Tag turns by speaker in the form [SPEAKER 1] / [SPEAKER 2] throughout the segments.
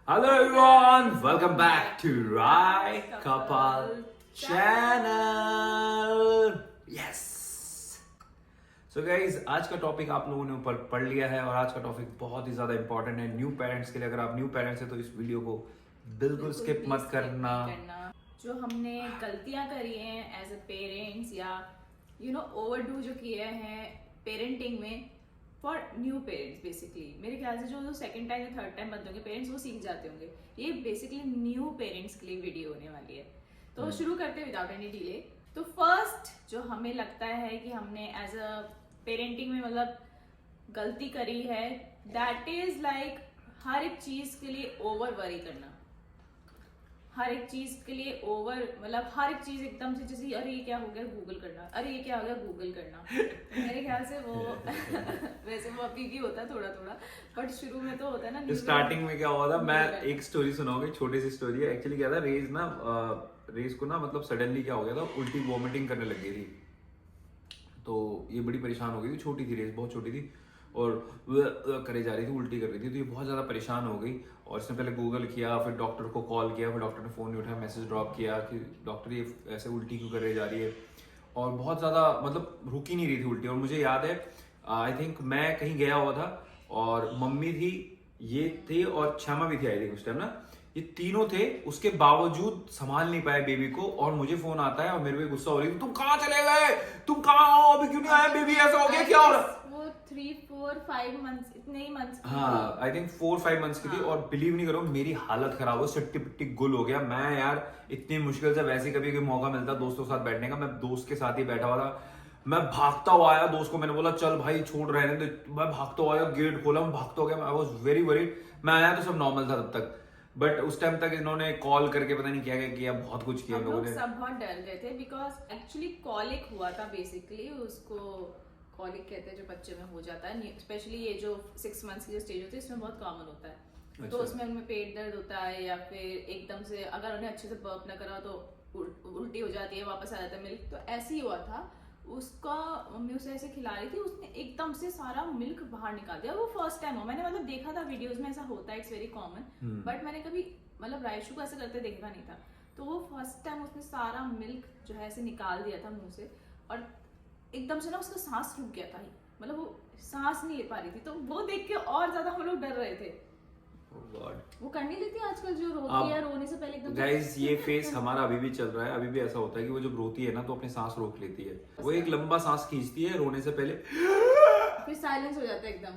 [SPEAKER 1] Hello everyone, welcome back to Rai Kapal channel. Yes. So guys, आज का topic आप लोगों ने ऊपर पढ़ लिया है और आज का टॉपिक बहुत ही ज्यादा इंपॉर्टेंट है न्यू पेरेंट्स के लिए। अगर आप न्यू पेरेंट्स हैं तो इस वीडियो को बिल्कुल स्किप मत करना।
[SPEAKER 2] जो हमने गलतियां करी हैं एज अ पेरेंट्स या ओवरडू जो किए हैं पेरेंटिंग में फॉर न्यू पेरेंट्स। बेसिकली मेरे ख्याल से जो सेकंड टाइम या थर्ड टाइम बनते होंगे पेरेंट्स वो सीख जाते होंगे। ये बेसिकली न्यू पेरेंट्स के लिए वीडियो होने वाली है। तो शुरू करते हैं विदाउट एनी डिले। तो फर्स्ट जो हमें लगता है कि हमने एज अ पेरेंटिंग में मतलब गलती करी है, दैट इज लाइक हर एक चीज के लिए ओवर वरी करना। हर एक चीज के लिए ओवर मतलब हर एक चीज एकदम से जैसे अरे ये क्या हो गया गूगल करना, अरे ये क्या हो गया गूगल करना। मेरे ख्याल से वो वैसे वो अभी भी होता है थोड़ा थोड़ा, बट शुरू में तो होता है ना।
[SPEAKER 1] स्टार्टिंग में क्या हुआ था, मैं एक स्टोरी सुनाऊंगी, छोटी सी स्टोरी है। एक्चुअली क्या था, रेज को ना मतलब सडनली क्या हो गया था, उल्टी वॉमिटिंग करने लग गई थी। तो ये बड़ी परेशान हो गई थी, छोटी थी रेस, बहुत छोटी थी और करे जा रही थी, उल्टी कर रही थी। तो ये बहुत ज़्यादा परेशान हो गई और इसने पहले गूगल किया, फिर डॉक्टर को कॉल किया, फिर डॉक्टर ने फ़ोन नहीं उठाया, मैसेज ड्रॉप किया कि डॉक्टर ये ऐसे उल्टी क्यों करे जा रही है। और बहुत ज़्यादा मतलब रुक ही नहीं रही थी उल्टी। और मुझे याद है आई थिंक मैं कहीं गया हुआ था और मम्मी थी, ये थे और क्षमा भी थी आई थिंक उस टाइम ना। ये तीनों थे, उसके बावजूद संभाल नहीं पाए बेबी को। और मुझे फोन आता है और मेरे पे गुस्सा हो रही है, तुम कहाँ चले गए, तुम कहाँ हो, अभी क्यों नहीं आए, बेबी ऐसा हो गया, क्या हो रहा।
[SPEAKER 2] वो 3-4-5 मंथ्स इतने ही मंथ्स की
[SPEAKER 1] हाँ आई थिंक 4-5 मंथ्स की थी। और बिलीव नहीं करो मेरी हालत खराब हो, चट्टी पिट्टी गुल हो गया मैं यार। इतनी मुश्किल से वैसे कभी कोई मौका मिलता दोस्तों के साथ बैठने का, मैं दोस्त के साथ ही बैठा हुआ था। मैं भागता हुआ आया, दोस्त को मैंने बोला चल भाई छोड़ रहने दे। मैं भागता हुआ आया, गेट खोला, मैं भागता हो गया। I was very worried. मैं आया तो सब नॉर्मल था तब तक, बट उस टाइम तक इन्होंने कॉल करके पता नहीं क्या क्या किया, बहुत कुछ किया लोगों ने।
[SPEAKER 2] सब बहुत डर गए थे बिकॉज एक्चुअली कॉलिक हुआ था। बेसिकली उसको कॉलिक कहते हैं जो बच्चे में हो जाता है, स्पेशली ये जो 6 मंथ्स की जो स्टेज होती है इसमें बहुत कॉमन होता है।
[SPEAKER 1] अच्छा।
[SPEAKER 2] तो उसमें उनमें पेट दर्द होता है या फिर एकदम से अगर उन्हें अच्छे से बर्प ना करा तो उल्टी हो जाती है, वापस आ जाता है मिल्क। तो ऐसे ही हुआ था उसका। मम्मी उसे ऐसे खिला रही थी, उसने एकदम से सारा मिल्क बाहर निकाल दिया। वो फर्स्ट टाइम हो, मैंने मतलब देखा था वीडियोस में ऐसा होता है, इट्स वेरी कॉमन, बट मैंने कभी मतलब रायशु को ऐसे करते देखा नहीं था। तो वो फर्स्ट टाइम उसने सारा मिल्क जो है ऐसे निकाल दिया था मुंह से और एकदम से ना उसका सांस रुक गया था, मतलब वो सांस नहीं ले पा रही थी। तो वो देख के और ज्यादा हम लोग डर रहे थे। वो कर नहीं लेती आजकल जो रोती है, रोने से पहले एकदम।
[SPEAKER 1] गाइस ये फेस हमारा अभी भी चल रहा है, अभी भी ऐसा होता है कि वो जब रोती है ना तो अपनी सांस रोक लेती है। वो एक लंबा सांस खींचती है रोने से पहले,
[SPEAKER 2] फिर साइलेंस हो जाता है एकदम।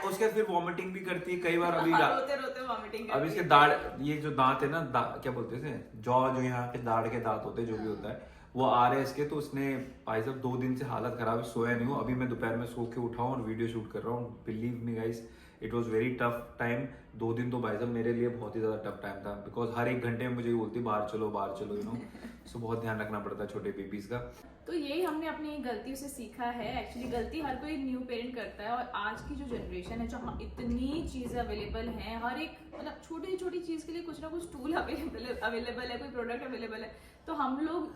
[SPEAKER 1] उसके बाद फिर वॉमिटिंग भी करती है कई बार। अभी
[SPEAKER 2] रोते रोते वॉमिटिंग।
[SPEAKER 1] अभी इसके दाढ़, ये जो दांत है ना, क्या बोलते हैं, जॉ जो यहाँ के दाढ़ के दांत होते हैं, जो भी होता है वो आ रहे हैं इसके। तो उसने भाई साहब 2 दिन से हालत खराब है, सोया नहीं हूँ। अभी मैं दोपहर में सो के उठा हूँ और वीडियो शूट कर रहा हूँ। Believe me guys it was very tough time. 2 दिन तो भाई साहब मेरे लिए बहुत ही ज्यादा टफ टाइम था, बिकॉज हर एक घंटे में मुझे बोलती बाहर चलो यू नो। सो बहुत ध्यान रखना पड़ता है छोटे बेबीज का।
[SPEAKER 2] तो यही हमने अपनी गलतियों से सीखा है। एक्चुअली गलती हर कोई न्यू पेरेंट करता है। और आज की जो जनरेशन है जहाँ इतनी चीज़ें अवेलेबल हैं, हर एक मतलब छोटी छोटी चीज़ के लिए कुछ ना कुछ टूल अवेलेबल है, कोई प्रोडक्ट अवेलेबल है। तो हम लोग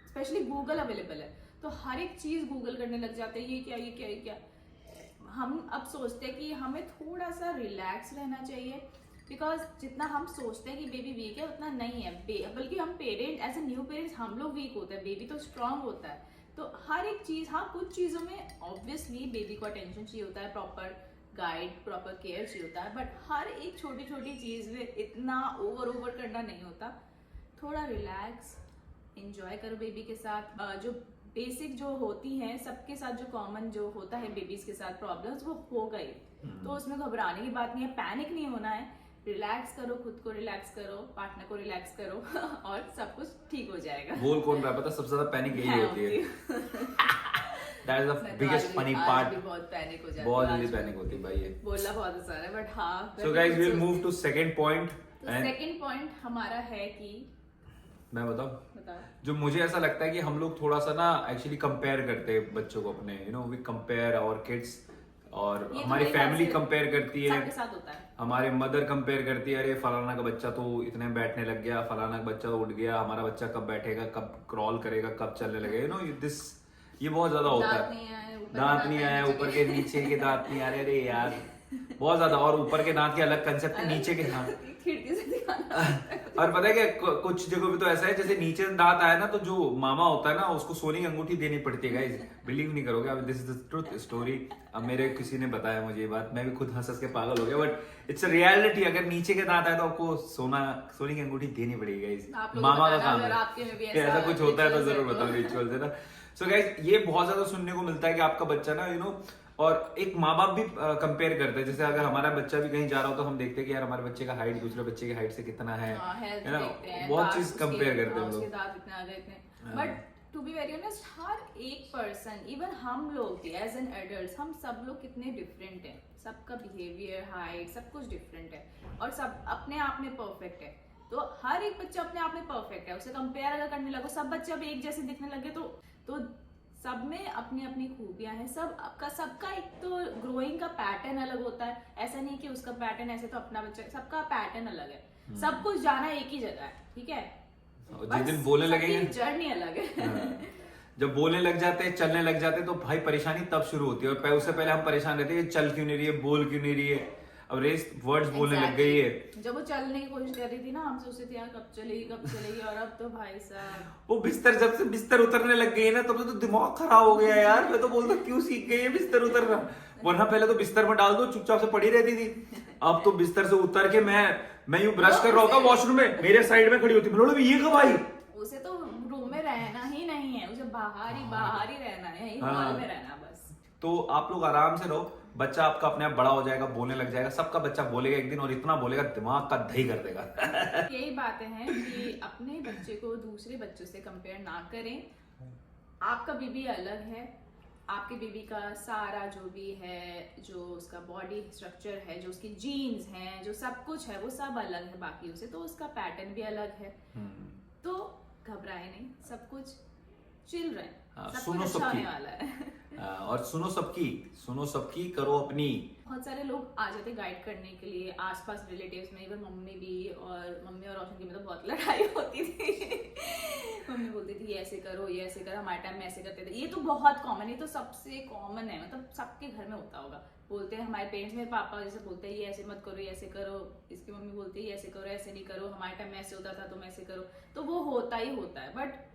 [SPEAKER 2] स्पेशली गूगल अवेलेबल है तो हर एक चीज़ गूगल करने लग जाते हैं, ये क्या ये क्या ये क्या। हम अब सोचते हैं कि हमें थोड़ा सा रिलैक्स रहना चाहिए, बिकॉज जितना हम सोचते हैं कि बेबी वीक है उतना नहीं है। बल्कि हम parent as a new parents हम लोग वीक होते हैं, बेबी तो स्ट्रांग होता है। तो हर एक चीज़, हाँ कुछ चीज़ों में ऑब्वियसली बेबी को अटेंशन चाहिए होता है, प्रॉपर गाइड प्रॉपर केयर चाहिए होता है, बट हर एक छोटी छोटी चीज़ में इतना ओवर करना नहीं होता। थोड़ा रिलैक्स एंजॉय करो बेबी के साथ। जो बेसिक जो होती हैं सबके साथ, जो कॉमन जो होता है बेबीज के साथ प्रॉब्लम्स, वो हो गई। तो उसमें घबराने की बात नहीं है, पैनिक नहीं होना है। रिलैक्स करो, खुद को रिलैक्स करो, पार्टनर को रिलैक्स करो और सब कुछ ठीक हो जाएगा।
[SPEAKER 1] बोल कौन रहा है पता, सबसे ज्यादा पैनिक यही होती है। That is the biggest funny part.
[SPEAKER 2] बहुत पैनिक हो जाती है,
[SPEAKER 1] बहुत जल्दी पैनिक होती है भाई ये।
[SPEAKER 2] बोलना बहुत आसान है बट हाँ।
[SPEAKER 1] So guys we'll move to second point.
[SPEAKER 2] Second point हमारा है कि
[SPEAKER 1] मैं बताऊं, जो मुझे ऐसा लगता है कि हम लोग थोड़ा सा ना एक्चुअली कंपेयर करते हैं बच्चों को अपने, you know we compare our kids. और हमारी फैमिली कंपेयर करती है,
[SPEAKER 2] सबके साथ होता है।
[SPEAKER 1] हमारी मदर कंपेयर करती है, अरे फलाना का बच्चा तो इतने बैठने लग गया, फलाना का बच्चा तो उठ गया, हमारा बच्चा कब बैठेगा, कब क्रॉल करेगा, कब चलने लगेगा, यू नो दिस। ये बहुत ज्यादा होता है। दांत नहीं आया, ऊपर के नीचे के दांत नहीं आ रहे, अरे यार बहुत ज्यादा। और ऊपर के दांत के अलग कंसेप्ट है, नीचे के हाँ
[SPEAKER 2] खिड़की से दिखाना।
[SPEAKER 1] और पता है क्या, कुछ जगहों पे तो ऐसा है जैसे नीचे दांत आया ना तो जो मामा होता है ना उसको सोने की अंगूठी देनी पड़ती है गाइस, बिलीव नहीं करोगे। अब this is the truth story. अब मेरे किसी ने बताया मुझे ये बात, मैं भी खुद हंस हंस के पागल हो गया, बट इट्स अ रियलिटी। अगर नीचे के दांत आए तो आपको सोने की अंगूठी देनी पड़ेगी गाइस,
[SPEAKER 2] आप लोग
[SPEAKER 1] मामा का
[SPEAKER 2] बताना
[SPEAKER 1] काम
[SPEAKER 2] अगर
[SPEAKER 1] है।
[SPEAKER 2] आपके में भी
[SPEAKER 1] ऐसा कुछ होता है तो
[SPEAKER 2] rituals
[SPEAKER 1] जरूर बताओ, रिचुअल्स है ना। सो गाइस ये बहुत ज्यादा सुनने को मिलता है कि आपका बच्चा ना यू नो, और एक माँ बाप भी कंपेयर करते हैं। जैसे अगर हमारा बच्चा भी कहीं जा रहा हो तो हम देखते हैं कि यार हमारे बच्चे का हाइट दूसरे बच्चे की हाइट से कितना है ना, बहुत चीज कंपेयर करते हैं हम लोग।
[SPEAKER 2] दांत इतने आ गए इतने। But to be very honest, हर एक पर्सन, इवन हम लोग भी एज एन एडल्ट, हम सब लोग कितने डिफरेंट हैं। सबका बिहेवियर, हाइट, सब कुछ डिफरेंट है और सब अपने आप में परफेक्ट है। तो हर एक बच्चा अपने आप में परफेक्ट है। उसे कंपेयर अगर करने लगो, सब बच्चे अब एक जैसे दिखने लगे तो सब में अपनी अपनी खूबियां हैं। सबका एक तो ग्रोइंग का पैटर्न अलग होता है। ऐसा नहीं कि उसका पैटर्न ऐसे तो अपना बच्चा, सबका पैटर्न अलग है। सब कुछ जाना एक ही जगह है, ठीक है।
[SPEAKER 1] जिस दिन बोलने लगेंगे,
[SPEAKER 2] जर्नी अलग है।
[SPEAKER 1] जब बोलने लग जाते हैं, चलने लग जाते हैं तो भाई परेशानी तब शुरू होती है। और उससे पहले हम परेशान रहते हैं, चल क्यों नहीं रही है, बोल क्यों नहीं रही है। अब रेस वर्ड्स बोलने लग गई है।
[SPEAKER 2] जब वो चलने की कोशिश कर रही थी ना, हम सोचते थे यार कब चलेगी, और अब तो भाई साहब
[SPEAKER 1] वो जब से बिस्तर उतरने लग गई है ना तब तो दिमाग खराब हो गया यार। मैं तो बोलता क्यों सीख गई है बिस्तर उतरना, वरना पहले तो बिस्तर में डाल दो चुपचाप से पड़ी रहती थी। अब तो बिस्तर से उतर के मैं यूं ब्रश कर रहा होता वॉशरूम में, मेरे साइड में खड़ी होती, बोलो ये कब आई।
[SPEAKER 2] उसे तो रूम में रहना ही नहीं है, उसे बाहर ही रहना है, यही हॉल में रहना बस।
[SPEAKER 1] तो आप लोग आराम से रहो, बच्चा आपका अपने आप बड़ा हो जाएगा, बोलने लग जाएगा। सबका बच्चा बोलेगा एक दिन, और इतना बोलेगा दिमाग का दही कर देगा।
[SPEAKER 2] यही बातें हैं कि अपने बच्चे को दूसरे बच्चों से कंपेयर ना करें। आपका बेबी अलग है, आपके बेबी का सारा जो भी है, जो उसका बॉडी स्ट्रक्चर है, जो उसकी जीन्स हैं, जो सब कुछ है, वो सब अलग है बाकियों से। तो उसका पैटर्न भी अलग है। तो घबराए नहीं, सब कुछ चिल रहे, सब कुछ अच्छा होने वाला है।
[SPEAKER 1] और सुनो सबकी, करो अपनी।
[SPEAKER 2] बहुत सारे लोग आ जाते गाइड करने के लिए, आसपास रिलेटिव्स में। इवन मम्मी और रोशन की में तो बहुत लड़ाई होती थी। मम्मी बोलती थी ये ऐसे करो, हमारे टाइम में ऐसे करते थे। ये तो बहुत कॉमन है, ये तो सबसे कॉमन है, मतलब सबके घर में होता होगा। बोलते हैं हमारे पेरेंट्स, मेरे पापा जैसे बोलते हैं ये ऐसे मत करो, ये ऐसे करो। इसकी मम्मी बोलती है ये ऐसे करो, ऐसे नहीं करो, हमारे टाइम में ऐसे होता था, तुम ऐसे करो। तो वो होता ही होता है, but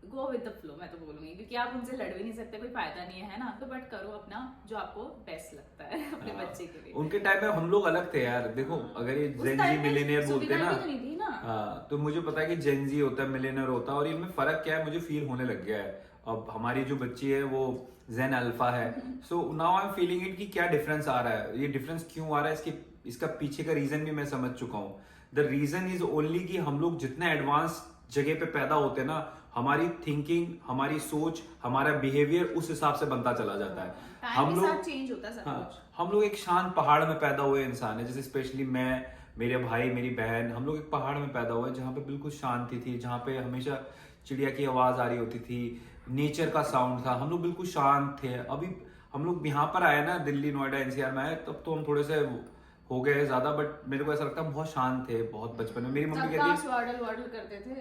[SPEAKER 2] go with the flow, मैं तो बोलूंगी, क्योंकि आप उनसे लड़ भी नहीं सकते, कोई फायदा नहीं है ना। तो बट करो अपना जो आपको बेस्ट लगता है अपने बच्चे के लिए।
[SPEAKER 1] उनके टाइम में हम लोग अलग थे यार। देखो अगर ये जेनजी मिलेनियर बोलते हैं ना, तो मुझे पता है कि जेनजी होता है, मिलेनियर होता है, और इनमें फर्क क्या है मुझे फील होने लग गया है। अब हमारी जो बच्ची है वो जेन अल्फा है। So now I am feeling it कि क्या डिफरेंस आ रहा है, ये डिफरेंस क्यों आ रहा है, इसका पीछे का रीजन भी मैं समझ चुका हूँ। द रीजन इज ओनली कि हम लोग जितने एडवांस जगह पे पैदा होते हैं ना, हमारी थिंकिंग, हमारी सोच, हमारा बिहेवियर उस हिसाब से बनता चला जाता है। हम लोग
[SPEAKER 2] चेंज होता है सब कुछ।
[SPEAKER 1] हम लोग एक शांत पहाड़ में पैदा हुए इंसान है, जैसे स्पेशली मैं, मेरे भाई, मेरी बहन, हम लोग एक पहाड़ में पैदा हुए जहाँ पे बिल्कुल शांति थी, जहाँ पे हमेशा चिड़िया की आवाज आ रही होती थी, नेचर का साउंड था, हम लोग बिल्कुल शांत थे। अभी हम लोग यहाँ पर आए ना, दिल्ली, नोएडा, एनसीआर में आए, तब तो हम थोड़े से हो गए ज्यादा, बट मेरे को ऐसा लगता है बहुत शांत थे, बहुत बचपन में। मेरी मम्मी कहती
[SPEAKER 2] वाडल करते थे,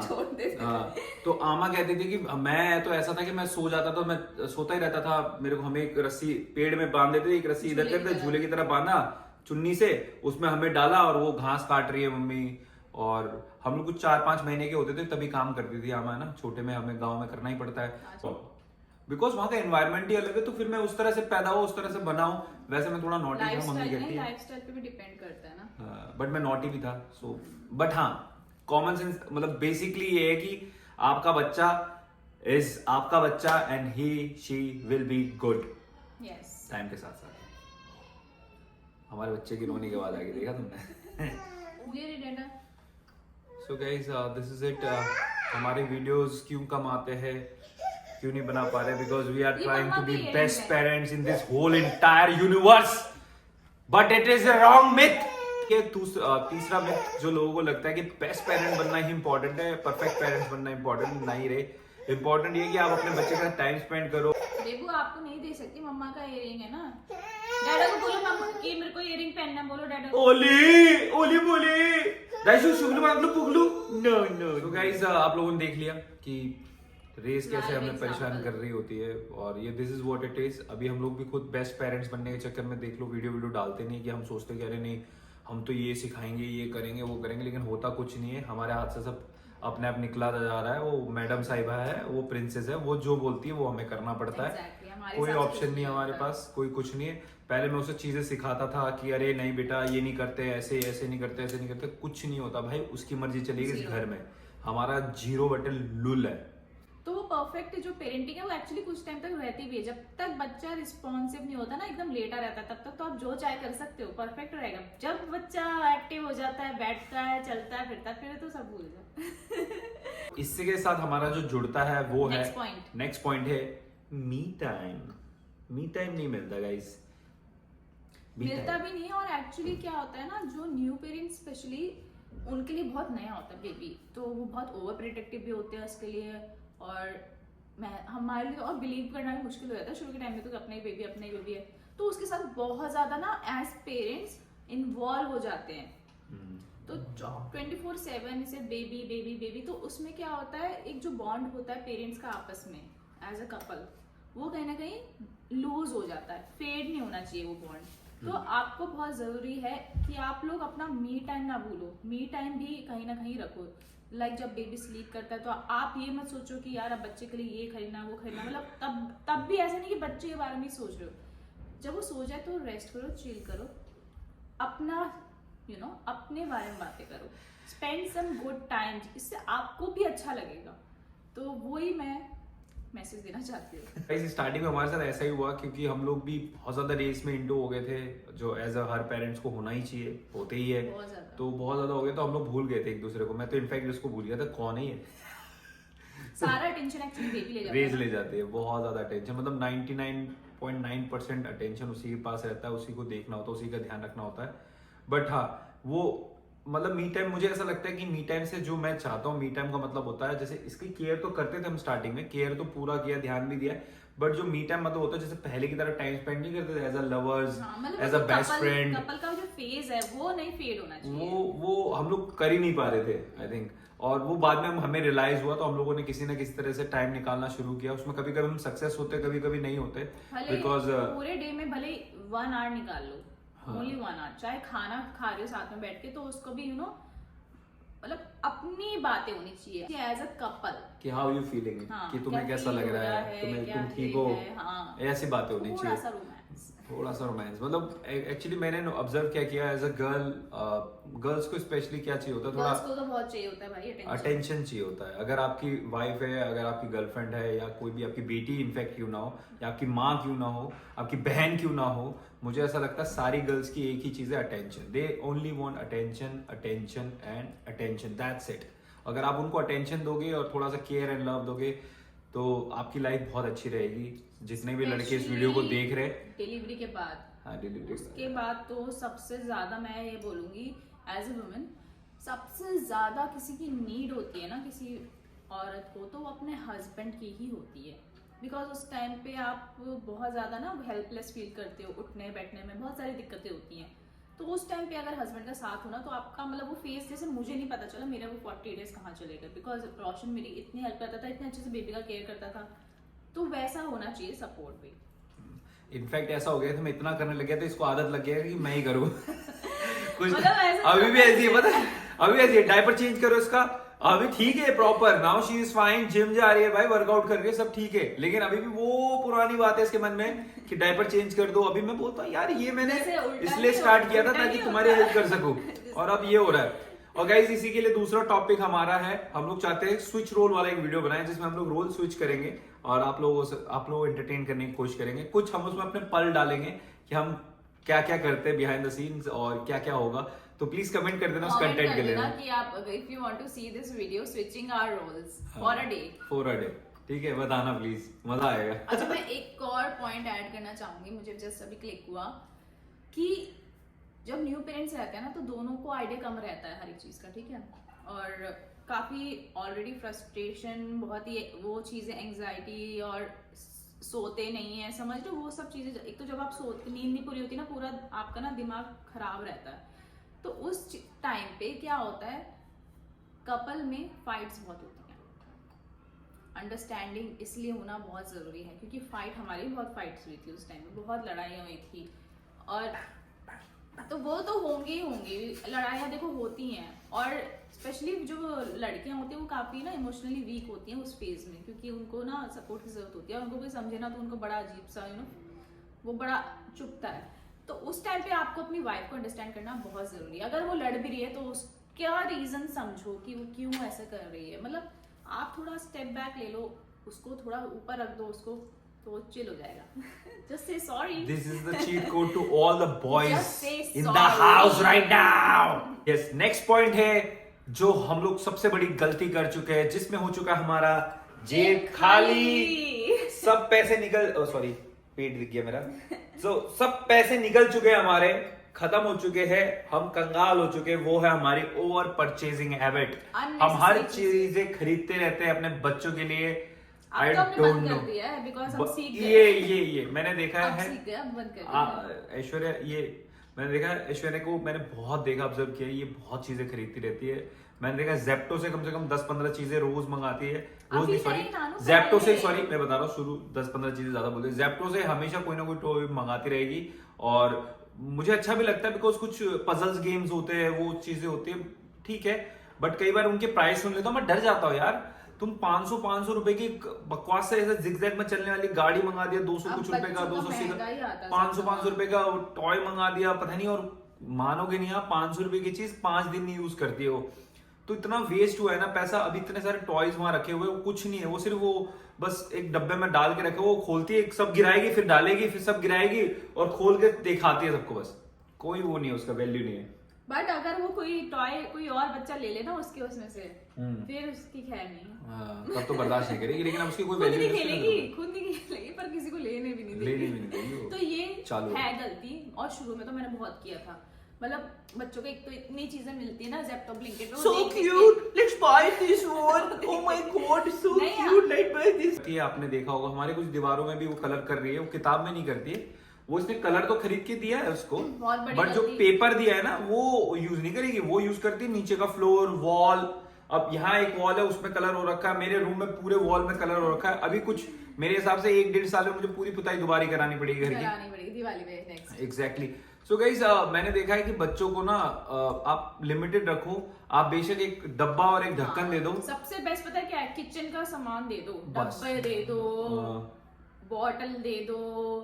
[SPEAKER 2] छोड़ते थे।
[SPEAKER 1] तो आमा कहती थी कि मैं तो ऐसा था कि मैं सो जाता था, मैं सोता ही रहता था। मेरे को हमें एक रस्सी पेड़ में बांध देते थे, एक रस्सी इधर करते, झूले की तरह बांधा चुन्नी से, उसमें हमें डाला और वो घास काट रही है मम्मी। और हम लोग कुछ 4-5 महीने के होते थे तभी काम करती थी आमा ना, छोटे में हमें गाँव में करना ही पड़ता है बिकॉज वहाँ का एनवायरनमेंट ही अलग है। तो फिर मैं उस तरह से पैदा हुआ, उस तरह से बना हूँ। वैसे मैं थोड़ा नॉटी था, मम्मी कहती है
[SPEAKER 2] लाइफस्टाइल पे भी डिपेंड करता है ना।
[SPEAKER 1] बट मैं नॉटी भी था। सो बट हाँ, कॉमन सेंस मतलब बेसिकली ये है कि आपका बच्चा इज आपका बच्चा and he she will be good time के साथ साथ। हमारे बच्चे की रोने की आवाज आ गई, देखा तुमने? So guys this is it. हमारे वीडियोस क्यों कम आते हैं, क्यों नहीं बना पा रहे? Because we are trying to be best parents in this whole entire universe, but it is a wrong myth. तीसरा मिथ जो लोगों को लगता है कि बेस्ट पेरेंट बनना ही इंपॉर्टेंट है, परफेक्ट पेरेंट्स बनना इंपॉर्टेंट नहीं रहे। इंपॉर्टेंट ये कि आप अपने बच्चे के साथ टाइम स्पेंड करो।
[SPEAKER 2] बेबू आपको नहीं दे सकती, मम्मा का इयररिंग है ना। डैडा को बोलो मम्मा कि मेरे को इयररिंग पहनना, बोलो डैडा।
[SPEAKER 1] ओली बोले दाइशु शुगलू मांगलू पुगलू नो। तो गाइस आप लोगों ने देख लिया कि रेस कैसे
[SPEAKER 2] Live
[SPEAKER 1] हमें परेशान
[SPEAKER 2] example.
[SPEAKER 1] कर रही होती है, और ये this is what it is. अभी हम लोग भी खुद बेस्ट पेरेंट्स बनने के चक्कर में देख लो वीडियो डालते नहीं, कि हम सोचते कि अरे नहीं हम तो ये सिखाएंगे, ये करेंगे, वो करेंगे, लेकिन होता कुछ नहीं है। हमारे हाथ से सब अपने आप निकला जा रहा है। वो मैडम साहिबा है, वो प्रिंसेस है, वो जो बोलती है वो हमें करना पड़ता है।
[SPEAKER 2] Exactly, हमारे
[SPEAKER 1] कोई
[SPEAKER 2] हिसाब से
[SPEAKER 1] ऑप्शन
[SPEAKER 2] कुछ
[SPEAKER 1] नहीं है हमारे
[SPEAKER 2] होता।
[SPEAKER 1] पास, कोई कुछ नहीं है। पहले मैं उसे चीजें सिखाता था कि अरे नहीं बेटा ये नहीं करते, ऐसे ऐसे नहीं करते, ऐसे नहीं करते, कुछ नहीं होता भाई। उसकी मर्जी चलेगी इस
[SPEAKER 2] Zero.
[SPEAKER 1] घर में, हमारा 0 लुल है।
[SPEAKER 2] तो वो परफेक्ट जो पेरेंटिंग है वो एक्चुअली कुछ टाइम तक रहती भी है। जब तक बच्चा रिस्पॉन्सिव नहीं होता ना, एकदम लेटा रहता है, तब तक तो आप जो चाहे कर सकते हो, परफेक्ट रहेगा। जब बच्चा एक्टिव हो जाता है, बैठता है, चलता है, फिरता है, फिर तो सब भूल जाओ।
[SPEAKER 1] इससे के साथ हमारा जो जुड़ता है वो है
[SPEAKER 2] नेक्स्ट पॉइंट
[SPEAKER 1] है मी टाइम। मी टाइम नहीं मिलता गाइस,
[SPEAKER 2] मिलता भी नहीं है। और एक्चुअली क्या होता है ना, जो न्यू पेरेंट्स स्पेशली उनके लिए बहुत नया होता है बेबी, तो वो बहुत ओवर प्रोटेक्टिव भी होते हैं उसके लिए। और हमारे लिए और बिलीव करना भी मुश्किल हो जाता है शुरू के टाइम में, तो अपना ही बेबी है, तो उसके साथ बहुत ज्यादा ना एज पेरेंट्स इन्वॉल्व हो जाते हैं। तो 24/7 इसे बेबी बेबी बेबी, तो उसमें क्या होता है, एक जो बॉन्ड होता है पेरेंट्स का आपस में एज अ कपल, वो कहीं ना कहीं लूज हो जाता है, फेड नहीं होना चाहिए वो बॉन्ड। तो आपको बहुत जरूरी है कि आप लोग अपना मी टाइम ना भूलो, मी टाइम भी कहीं ना कहीं रखो। लाइक जब बेबी स्लीप करता है तो आप ये मत सोचो कि यार अब बच्चे के लिए ये खरीदना वो खरीदना, मतलब तब भी ऐसा नहीं कि बच्चे के बारे में ही सोच रहे हो। जब वो सो जाए तो रेस्ट करो, चिल करो, अपना अपने बारे में बातें करो, स्पेंड सम गुड टाइम, इससे आपको भी अच्छा लगेगा। तो वही मैं मैसेज देना चाहती हूँ।
[SPEAKER 1] गाइस स्टार्टिंग में हमारे साथ ऐसा ही हुआ, क्योंकि हम लोग भी बहुत ज्यादा रेस में इंटू हो गए थे, जो एज अ हर पेरेंट्स को होना ही चाहिए, होते ही है।
[SPEAKER 2] बहुत ज्यादा।
[SPEAKER 1] तो बहुत ज्यादा हो गया, तो हम लोग भूल गए थे एक दूसरे को। मैं तो इनफैक्ट इसको भूल गया था कौन ही है।
[SPEAKER 2] सारा टेंशन एक्चुअली बेबी ले जाता
[SPEAKER 1] रेस
[SPEAKER 2] है।
[SPEAKER 1] ले जाती है, बहुत ज्यादा अटेंशन, मतलब 99.9% अटेंशन उसी के पास रहता है, उसी को देखना होता है, उसी का ध्यान रखना होता है। बट हाँ, वो मतलब मी टाइम, मुझे ऐसा लगता है कि मी टाइम से जो मैं चाहता हूँ, मी टाइम का मतलब होता है, जैसे इसकी केयर तो करते थे हम स्टार्टिंग में, केयर तो पूरा किया, ध्यान भी दिया, बट जो मी टाइम मतलब होता है, जैसे पहले की तरह टाइम स्पेंड नहीं करते थे as a lovers, as a best friend,
[SPEAKER 2] couple का जो फेज है वो नहीं फेड होना चाहिए।
[SPEAKER 1] वो हम लोग कर ही नहीं पा रहे थे आई थिंक। और वो बाद में हमें रियलाइज हुआ, तो हम लोगों ने किसी ना किसी तरह से टाइम निकालना शुरू किया। उसमें कभी कभी हम सक्सेस होते, कभी कभी नहीं होते,
[SPEAKER 2] भले
[SPEAKER 1] बिकॉज
[SPEAKER 2] पूरे डे में भले 1 आवर निकाल लो,
[SPEAKER 1] हाँ।
[SPEAKER 2] ओनली 1 आवर, चाहे खाना खा रहे हो साथ में बैठ के, तो उसको भी मतलब अपनी बातें होनी चाहिए एज अ कपल,
[SPEAKER 1] कि हाउ यू फीलिंग,
[SPEAKER 2] हाँ,
[SPEAKER 1] कि तुम्हें
[SPEAKER 2] क्या
[SPEAKER 1] कैसा
[SPEAKER 2] feel
[SPEAKER 1] लग
[SPEAKER 2] हो
[SPEAKER 1] रहा
[SPEAKER 2] रहा
[SPEAKER 1] है, तुम्हें
[SPEAKER 2] क्या
[SPEAKER 1] तुम ठीक
[SPEAKER 2] feel
[SPEAKER 1] हो,
[SPEAKER 2] है, हाँ,
[SPEAKER 1] ऐसी बातें होनी
[SPEAKER 2] थोड़ा
[SPEAKER 1] चाहिए।
[SPEAKER 2] सा रोमांस।
[SPEAKER 1] थोड़ा सा रोमांस, मतलब एक्चुअली मैंने ऑब्जर्व क्या किया एज अ गर्ल, गर्ल्स को स्पेशली क्या चाहिए होता है, थोड़ा
[SPEAKER 2] गर्ल्स को तो बहुत चाहिए होता है भाई अटेंशन।
[SPEAKER 1] अटेंशन चाहिए होता है। अगर आपकी वाइफ है, अगर आपकी गर्लफ्रेंड है, या कोई भी आपकी बेटी इनफैक्ट क्यों ना हो, या आपकी माँ क्यों ना हो, आपकी बहन क्यों ना हो, मुझे ऐसा लगता है सारी गर्ल्स की एक ही चीज है, attention. They only want attention, attention and attention, that's it. अगर आप उनको अटेंशन दोगे और थोड़ा सा केयर एंड लव दोगे, तो आपकी लाइफ बहुत अच्छी रहेगी। जितने भी लड़के इस वीडियो को देख रहे हैं,
[SPEAKER 2] डिलीवरी के बाद,
[SPEAKER 1] हाँ डिलीवरी
[SPEAKER 2] उसके बाद तो सबसे ज्यादा मैं ये बोलूंगी एज ए वुमेन, सबसे ज्यादा किसी की नीड होती है ना किसी औरत को, तो वो अपने हस्बैंड की ही होती है। बिकॉज उस टाइम पे आप बहुत ज्यादा ना हेल्पलेस फील करते हो, उठने बैठने में बहुत सारी दिक्कतें होती हैं। तो उस टाइम पे अगर हस्बैंड का साथ हो ना, तो आपका मतलब वो फेस, जैसे मुझे नहीं पता चला मेरा वो 40 डेज कहाँ चले गए, बिकॉज रोशन मेरी इतनी हेल्प करता था, इतने अच्छे से बेबी का केयर करता था। तो वैसा होना चाहिए सपोर्ट भी।
[SPEAKER 1] इनफैक्ट ऐसा हो गया था, मैं इतना करने लग गया था, इसको आदत लग गया कि मैं ही करूँ। कुछ
[SPEAKER 2] मतलब ऐसा
[SPEAKER 1] अभी भी ऐसी है, पता है, अभी ऐसी है, डायपर चेंज करो इसका, अभी ठीक है proper, now she is fine, gym जा रही है भाई, वर्कआउट कर रही है, सब ठीक है, लेकिन अभी भी वो पुरानी बात है इसके मन में कि डायपर चेंज कर दो। अभी मैं बोलता हूँ यार ये मैंने इसलिए स्टार्ट किया था ताकि तुम्हारी हेल्प कर सकूं, और अब ये हो रहा है। और गाइस इसी के लिए दूसरा टॉपिक हमारा है, हम लोग चाहते हैं स्विच रोल वाला एक वीडियो बनाएं, जिसमें हम लोग रोल स्विच करेंगे और आप लोग एंटरटेन करने की कोशिश करेंगे। कुछ हम उसमें अपने पल डालेंगे कि हम क्या क्या करते हैं बिहाइंड द सीन्स और क्या क्या होगा। तो प्लीज कमेंट कर देना उस कंटेंट के लिए
[SPEAKER 2] कि आप if you want to see this video switching our roles for a day,
[SPEAKER 1] ठीक है, बताना प्लीज, मजा आएगा।
[SPEAKER 2] अच्छा मैं एक और पॉइंट ऐड करना चाहूंगी, मुझे जस्ट अभी क्लिक हुआ कि जब न्यू पेरेंट्स रहते हैं ना, तो दोनों को आइडिया कम रहता है हर एक चीज का, ठीक है, और काफी ऑलरेडी फ्रस्ट्रेशन, बहुत ही वो चीजें एंग्जाइटी, और सोते नहीं है, समझ लो वो सब चीजें। एक तो जब आप सोते, नींद नहीं पूरी होती ना, पूरा आपका ना दिमाग खराब रहता है। तो उस टाइम पे क्या होता है, कपल में फाइट्स बहुत होती हैं, अंडरस्टैंडिंग इसलिए होना बहुत ज़रूरी है क्योंकि फाइट हमारी बहुत फाइट्स हुई थी उस टाइम में, बहुत लड़ाइयाँ हुई थी। और तो वो तो होंगी ही होंगी, लड़ाइयाँ देखो होती हैं। और स्पेशली जो लड़कियां होती हैं वो काफ़ी ना इमोशनली वीक होती हैं उस फेज में, क्योंकि उनको ना सपोर्ट की ज़रूरत होती है। उनको कोई समझे ना तो उनको बड़ा अजीब सा वो बड़ा चुभता है। तो उस टाइम पे आपको अपनी वाइफ को अंडरस्टैंड करना बहुत ज़रूरी है। अगर वो लड़ भी रही है तो उसका रीज़न समझो कि वो क्यों ऐसा कर रही है। मतलब आप थोड़ा स्टेप बैक ले लो, उसको थोड़ा ऊपर रख दो उसको, तो चिल हो जाएगा। Just say sorry.
[SPEAKER 1] This is the cheat code to all the boys
[SPEAKER 2] Just say
[SPEAKER 1] in the
[SPEAKER 2] sorry.
[SPEAKER 1] house right now. Yes, next point है जो हम लोग सबसे बड़ी गलती कर चुके हैं, जिसमें हो चुका हमारा जेब खाली, सब पैसे निकल, सॉरी पेट दिख गया मेरा। सब पैसे निकल चुके हैं हमारे, खत्म हो चुके हैं, हम कंगाल हो चुके हैं। वो है हमारी ओवर परचेजिंग हैबिट। हम हर चीजें खरीदते रहते हैं अपने बच्चों के लिए। आई डोंट नो, ये मैंने देखा है ऐश्वर्या, ये मैंने देखा है ऐश्वर्या को, मैंने बहुत देखा, ऑब्जर्व किया, ये बहुत चीजें खरीदती रहती है। मैंने देखा जेप्टो से कम 10-15 चीजें रोज मंगाती है। रोज नहीं, सॉरी जेप्टो से, सॉरी मैं बता रहा हूँ, शुरू 10-15 चीजें ज्यादा बोलते हैं। जेप्टो से हमेशा कोई ना कोई टॉय मंगाती रहेगी। और मुझे अच्छा भी लगता है बिकॉज कुछ पजल्स गेम्स होते हैं, वो चीजें होती है, ठीक है। बट कई बार उनके प्राइस सुन लेता हूँ, मैं डर जाता हूँ यार। तुम 500 रुपए की बकवास से ऐसे जिगजैग में चलने वाली गाड़ी मंगा दिया 200 कुछ रुपए का, 280 का, 500 रुपए का टॉय मंगा दिया, पता नहीं। और मानोगे नहीं आप, 500 रुपए की चीज 5 दिन नहीं यूज करती हो, तो इतना वेस्ट हुआ है ना पैसा। अभी इतने सारे टॉयज वहां रखे हुए, वो कुछ नहीं है, वो सिर्फ वो बस एक डब्बे में डाल के रखे, वो खोलती है, सब गिराएगी, फिर डालेगी, फिर सब गिराएगी और खोल के दिखाती है सबको, बस कोई वो नहीं है, उसका वैल्यू नहीं है।
[SPEAKER 2] बट अगर वो कोई टॉय कोई और बच्चा ले लेना उसके उसमें से, फिर उसकी खैर नहीं,
[SPEAKER 1] तब तो बर्दाश्त नहीं करेगी, लेकिन अब उसकी कोई
[SPEAKER 2] खुद
[SPEAKER 1] वैल्यू
[SPEAKER 2] नहीं खेलेगी, खुद नहीं खेलेगी, पर किसी को लेने भी नहीं देगी। तो ये है गलती। और शुरू में तो मैंने बहुत किया था, मतलब बच्चों को एक तो इतनी चीजें मिलती है ना ज़ेप्टो ब्लिंकिट में,
[SPEAKER 1] so cute, let's buy this one, oh my god so cute, let's buy this। ये आपने देखा होगा हमारे कुछ दीवारों में भी वो कलर कर रही है, वो किताब में नहीं करती है, वो इसने कलर तो खरीद के दिया है उसको, बट जो पेपर दिया है ना वो यूज नहीं करेगी, वो यूज करती है नीचे का फ्लोर, वॉल। अब यहाँ एक वॉल है उसमें कलर हो रखा है, मेरे रूम में पूरे वॉल में कलर हो रखा है। अभी कुछ मेरे हिसाब से 1-1.5 साल में मुझे पूरी पुताई दोबारा करानी पड़ेगी घर की,
[SPEAKER 2] दिवाली पे नेक्स्ट।
[SPEAKER 1] एग्जैक्टली। सो गाइस, मैंने देखा है कि बच्चों को ना आप लिमिटेड रखो। आप बेशक एक डब्बा और एक ढक्कन दे दो।
[SPEAKER 2] सबसे बेस्ट पता है क्या है? किचन का सामान दे दो, डब्बे दे दो, बॉटल दे दो,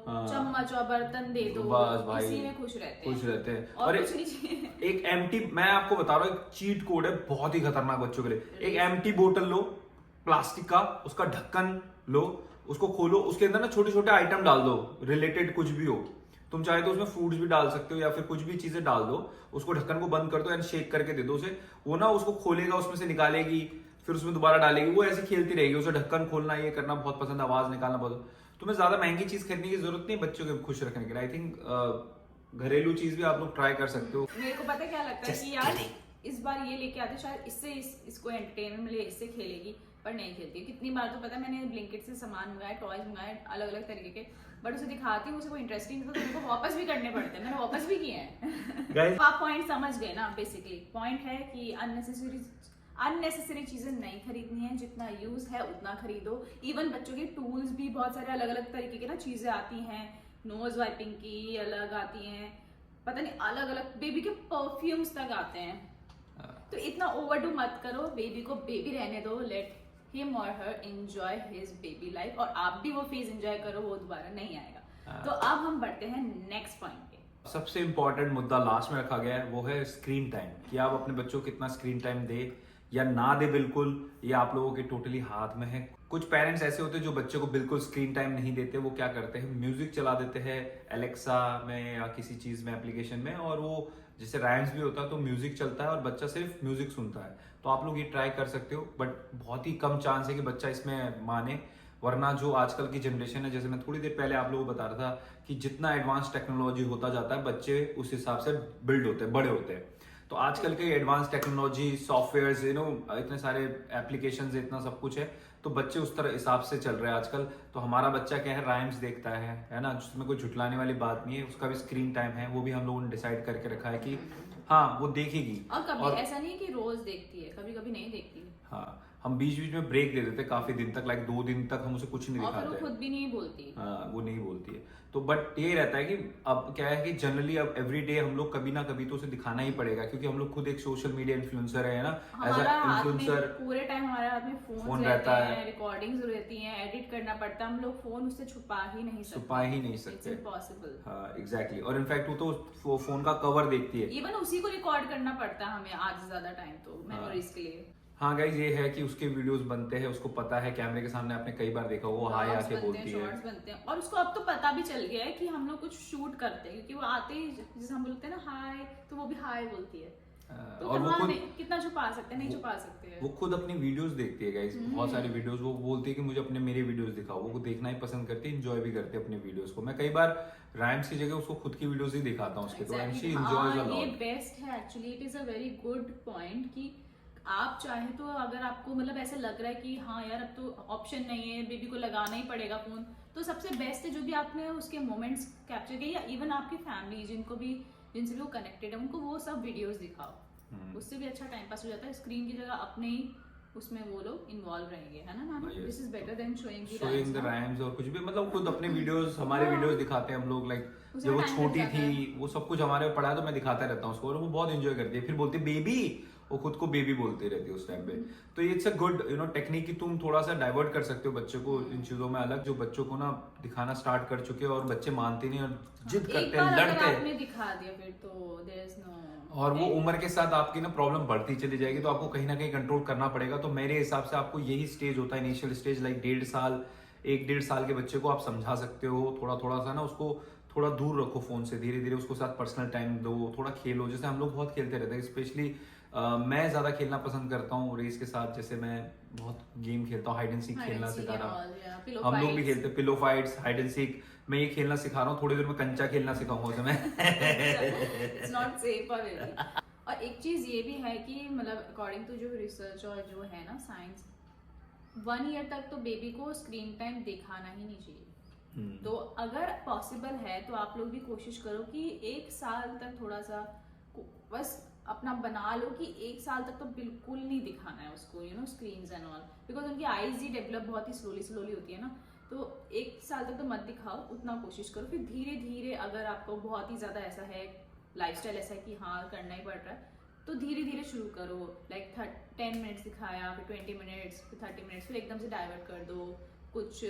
[SPEAKER 2] चम्मच और बर्तन दे दो,
[SPEAKER 1] बस भाई
[SPEAKER 2] इसी में खुश रहते हैं।
[SPEAKER 1] और एक एम्प्टी, मैं आपको बता रहा हूँ, एक चीट कोड है बहुत ही खतरनाक बच्चों के लिए। एक एम्प्टी बोतल लो प्लास्टिक का, उसका ढक्कन लो, उसको खोलो, उसके अंदर ना छोटे छोटे आइटम डाल दो, रिलेटेड कुछ भी हो। तुम चाहे तो उसमें फ्रूट्स भी डाल सकते हो या फिर कुछ भी चीजें डाल दो, उसको ढक्कन को बंद कर दो एंड शेक करके दे दो उसे। वो ना उसको खोलेगा, उसमें से निकालेगी, फिर उसमें दोबारा डालेगी, वो ऐसे खेलती रहेगी। उसे ढक्कन खोलना ये करना बहुत पसंद है, आवाज निकालना बहुत। तुम्हें ज्यादा महंगी चीज खरीदने की जरूरत नहीं बच्चों को खुश रखने के लिए। आई थिंक घरेलू चीज भी आप लोग ट्राई कर सकते हो।
[SPEAKER 2] मेरे को पता क्या लगता है कि यार इस बार ये लेके आते, शायद इससे इसको एंटरटेनमेंट मिले, इससे खेलेगी, पर नहीं खेलती। कितनी बार तो पता है मैंने ब्लिंकिट से सामान मंगाए, टॉयज मंगाए अलग अलग तरीके के, बट उसे दिखाती हूँ, उसे कोई इंटरेस्टिंग तो मेरे को वापस भी करने पड़ते हैं। मैंने वापस भी किए हैं। आप पॉइंट समझ गए ना? बेसिकली पॉइंट है कि अननेसेसरी चीजें नहीं खरीदनी है, जितना यूज है उतना खरीदो। इवन बच्चों के टूल्स भी बहुत सारे अलग अलग तरीके के ना चीजें आती हैं, नोज वाइपिंग की अलग आती हैं, पता नहीं अलग अलग, बेबी के परफ्यूम्स तक आते हैं। तो इतना ओवरडू मत करो, बेबी को बेबी रहने दो, लेट हिम और हर एंजॉय हिज बेबी लाइफ, और आप भी वो फेज एंजॉय करो, वो दोबारा नहीं आएगा। तो अब हम बढ़ते हैं नेक्स्ट पॉइंट पे।
[SPEAKER 1] सबसे इंपॉर्टेंट मुद्दा लास्ट में रखा गया है, वो है स्क्रीन टाइम, कि आप अपने बच्चों को कितना स्क्रीन टाइम दे या ना दे, बिल्कुल ये आप लोगों के टोटली हाथ में है। कुछ पेरेंट्स ऐसे होते हैं जो बच्चों को बिल्कुल स्क्रीन टाइम नहीं देते। वो क्या करते हैं, म्यूजिक चला देते हैं एलेक्सा में या किसी चीज में, एप्लीकेशन में, और वो जैसे राइम्स भी होता है तो म्यूजिक चलता है और बच्चा सिर्फ म्यूजिक सुनता है। तो आप लोग ये ट्राई कर सकते हो, बट बहुत ही कम चांस है कि बच्चा इसमें माने। वरना जो आजकल की जनरेशन है, जैसे मैं थोड़ी देर पहले आप लोगों को बता रहा था कि जितना एडवांस टेक्नोलॉजी होता जाता है, बच्चे उस हिसाब से बिल्ड होते हैं, बड़े होते हैं। तो आजकल के एडवांस टेक्नोलॉजी, सॉफ्टवेयर्स, इतने सारे एप्लीकेशंस, इतना सब कुछ है, तो बच्चे उस तरह हिसाब से चल रहे हैं आजकल। तो हमारा बच्चा क्या है, राइम्स देखता है ना, जिसमें कोई झुटलाने वाली बात नहीं है। उसका भी स्क्रीन टाइम है, वो भी हम लोगों ने डिसाइड करके रखा है कि हाँ वो देखेगी।
[SPEAKER 2] और कभी ऐसा नहीं है कि रोज देखती है, कभी कभी नहीं देखती।
[SPEAKER 1] हाँ, हम बीच बीच में ब्रेक ले देते हैं काफी दिन तक, लाइक 2 दिन तक हम उसे कुछ नहीं
[SPEAKER 2] और फिर वो
[SPEAKER 1] दिखाते।
[SPEAKER 2] खुद भी नहीं बोलती।
[SPEAKER 1] हाँ, वो नहीं बोलती है। तो बट ये रहता है कि अब क्या है कि जनरली अब एवरी डे हम लोग कभी ना कभी तो उसे दिखाना ही पड़ेगा, क्योंकि हम लोग खुद एक सोशल मीडिया इन्फ्लुएंसर है ना, एज
[SPEAKER 2] हमारा
[SPEAKER 1] अ
[SPEAKER 2] हाथ में
[SPEAKER 1] इन्फ्लुएंसर।
[SPEAKER 2] पूरे टाइम हमारे हाथ में
[SPEAKER 1] फोन
[SPEAKER 2] फोन
[SPEAKER 1] रहता
[SPEAKER 2] रहते
[SPEAKER 1] है।
[SPEAKER 2] हैं, रिकॉर्डिंग्स रहती हैं, एडिट करना पड़ता है, हम लोग फोन उससे छुपा ही नहीं सकते।
[SPEAKER 1] छुपा ही नहीं सकते।
[SPEAKER 2] It's impossible.
[SPEAKER 1] हाँ एग्जैक्टली, और इनफैक्ट वो तो फोन का कवर देखती है।
[SPEAKER 2] इवन उसी को रिकॉर्ड करना पड़ता है हमें आज ज्यादा टाइम तो मेमोरीज के लिए।
[SPEAKER 1] हाँ गाइज, ये है कि उसके वीडियोस बनते हैं, उसको पता है कैमरे के सामने, आपने कई बार देखा वो हाय आके बोलती है।
[SPEAKER 2] शॉर्ट्स बनते हैं और उसको अब तो पता भी चल गया है कि हम लोग कुछ शूट करते हैं, क्योंकि वो आते ही जैसे हम बोलते हैं ना हाय, तो वो भी हाय बोलती है। तो
[SPEAKER 1] और वो
[SPEAKER 2] कहाँ
[SPEAKER 1] खुद
[SPEAKER 2] कितना छुपा सकते हैं, नहीं छुपा सकते।
[SPEAKER 1] वो खुद अपनी वीडियोस देखती है गाइस, बहुत सारी वीडियोस। वो बोलती है कि मुझे अपने मेरे वीडियोस दिखाओ, वो देखना ही पसंद करती है, एंजॉय भी करती है अपने वीडियोस को। मैं कई बार राइम्स की जगह उसको खुद की वीडियोस ही दिखाता हूँ उसके, तो एंड शी एंजॉयज अ
[SPEAKER 2] ये
[SPEAKER 1] लॉट।
[SPEAKER 2] बेस्ट है actually, it is a very good point कि आप चाहे तो अगर आपको मतलब ऐसा लग रहा है कि हाँ यार अब तो ऑप्शन नहीं है, बेबी को लगाना ही पड़ेगा फोन, तो सबसे बेस्ट है जो भी आपने उसके मोमेंट्स कैप्चर किए, या इवन आपकी फैमिली जिनसे भी वो कनेक्टेड है उनको वो सब वीडियोस दिखाओ। उससे भी अच्छा टाइम पास हो जाता है। स्क्रीन की जगह अपने ही उसमें वो लोग इन्वॉल्व रहेंगे, है ना। This is better than
[SPEAKER 1] showing the rhymes और कुछ भी, मतलब खुद अपने वीडियोस, हमारे
[SPEAKER 2] हाँ।
[SPEAKER 1] वीडियोस दिखाते हैं हम लोग। लाइक
[SPEAKER 2] उसमें
[SPEAKER 1] जब वो
[SPEAKER 2] time
[SPEAKER 1] छोटी
[SPEAKER 2] लग जाता
[SPEAKER 1] थी वो सब कुछ हमारे पढ़ा है, तो मैं दिखाता रहता हूँ उसको, और वो बहुत एंजॉय करती है। फिर बोलती है बेबी, वो खुद को बेबी बोलती रहती है उस टाइम पे। तो ये इट्स अ गुड टेक्निक कि तुम थोड़ा सा डाइवर्ट कर सकते हो बच्चे को इन चीजों में अलग, जो बच्चों को ना दिखाना स्टार्ट कर चुके हैं और बच्चे मानते नहीं और जिद करते हैं, लड़ते हैं।
[SPEAKER 2] आपने दिखा दिया फिर तो देयर इज नो।
[SPEAKER 1] और वो उम्र के साथ आपकी ना प्रॉब्लम बढ़ती चली जाएगी, तो आपको कहीं ना कहीं कंट्रोल करना पड़ेगा। तो मेरे हिसाब से आपको यही स्टेज होता है, इनिशियल स्टेज, लाइक 1.5 साल के बच्चे को आप समझा सकते हो, थोड़ा थोड़ा सा ना उसको थोड़ा दूर रखो फोन से, धीरे धीरे उसको साथ पर्सनल टाइम दो, थोड़ा खेलो। जैसे हम लोग बहुत खेलते रहते हैं, स्पेशली मैं ज्यादा खेलना पसंद करता हूँ रेस के साथ। जैसे मैं बहुत गेम खेलता हूँ, हाइड एंड सीक खेलना सिखा रहा हूँ। हम लोग भी खेलते हैं pillow fights, hide and seek. मैं ये खेलना सिखा रहा हूँ, थोड़ी देर में कंचा खेलना सिखाऊंगा उसे मैं।
[SPEAKER 2] It's not safe for baby. और एक चीज ये भी है कि मतलब अकॉर्डिंग टू जो रिसर्च और जो है ना साइंस, 1 ईयर तक तो बेबी को स्क्रीन टाइम दिखाना ही नहीं चाहिए। तो अगर पॉसिबल है तो आप लोग भी कोशिश करो कि 1 साल तक थोड़ा सा बस अपना बना लो कि 1 साल तक तो बिल्कुल नहीं दिखाना है उसको, स्क्रीन्स एंड ऑल, बिकॉज उनकी आईज ही डेवलप बहुत ही स्लोली होती है ना। तो 1 साल तक तो मत दिखाओ, उतना कोशिश करो। फिर धीरे धीरे अगर आपको बहुत ही ज्यादा ऐसा है, लाइफस्टाइल ऐसा है कि हाँ करना ही पड़ रहा है, तो धीरे धीरे शुरू करो। लाइक 10 मिनट्स दिखाया, फिर 20 मिनट्स, फिर 30 मिनट्स, फिर एकदम से डाइवर्ट कर दो, कुछ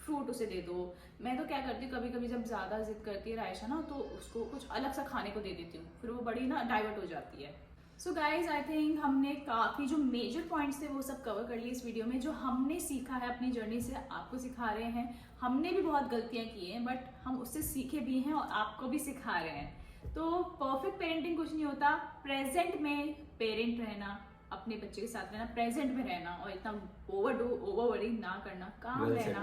[SPEAKER 2] फ्रूट उसे दे दो। मैं तो क्या करती हूँ, कभी कभी जब ज्यादा जिद करती है रायशा ना, तो उसको कुछ अलग सा खाने को दे देती हूँ, फिर वो बड़ी ना डाइवर्ट हो जाती है। सो गाइज आई थिंक हमने काफ़ी जो मेजर पॉइंट्स थे वो सब कवर कर लिए इस वीडियो में। जो हमने सीखा है अपनी जर्नी से आपको सिखा रहे हैं। हमने भी बहुत गलतियां की हैं, बट हम उससे सीखे भी हैं और आपको भी सिखा रहे हैं। तो परफेक्ट पेरेंटिंग कुछ नहीं होता, प्रेजेंट में पेरेंट रहना, अपने बच्चे के साथ रहना, प्रेजेंट में रहना, और इतना ओवर वरिंग ना करना, काम रहना।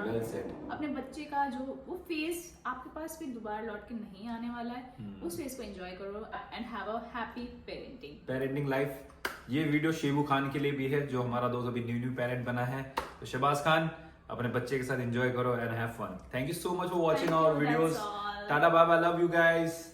[SPEAKER 2] अपने बच्चे का जो वो फेस आपके पास फिर दोबारा लौट के नहीं आने वाला है, उस फेस को एंजॉय करो and have a happy parenting
[SPEAKER 1] life. ये वीडियो शेबू खान के लिए भी है, जो हमारा दोस्त अभी न्यू पेरेंट बना है। तो शहबाज खान, अपने बच्चे के साथ एंजॉय करो and have fun. Thank you so much for watching our videos. Tata bye bye, love you guys.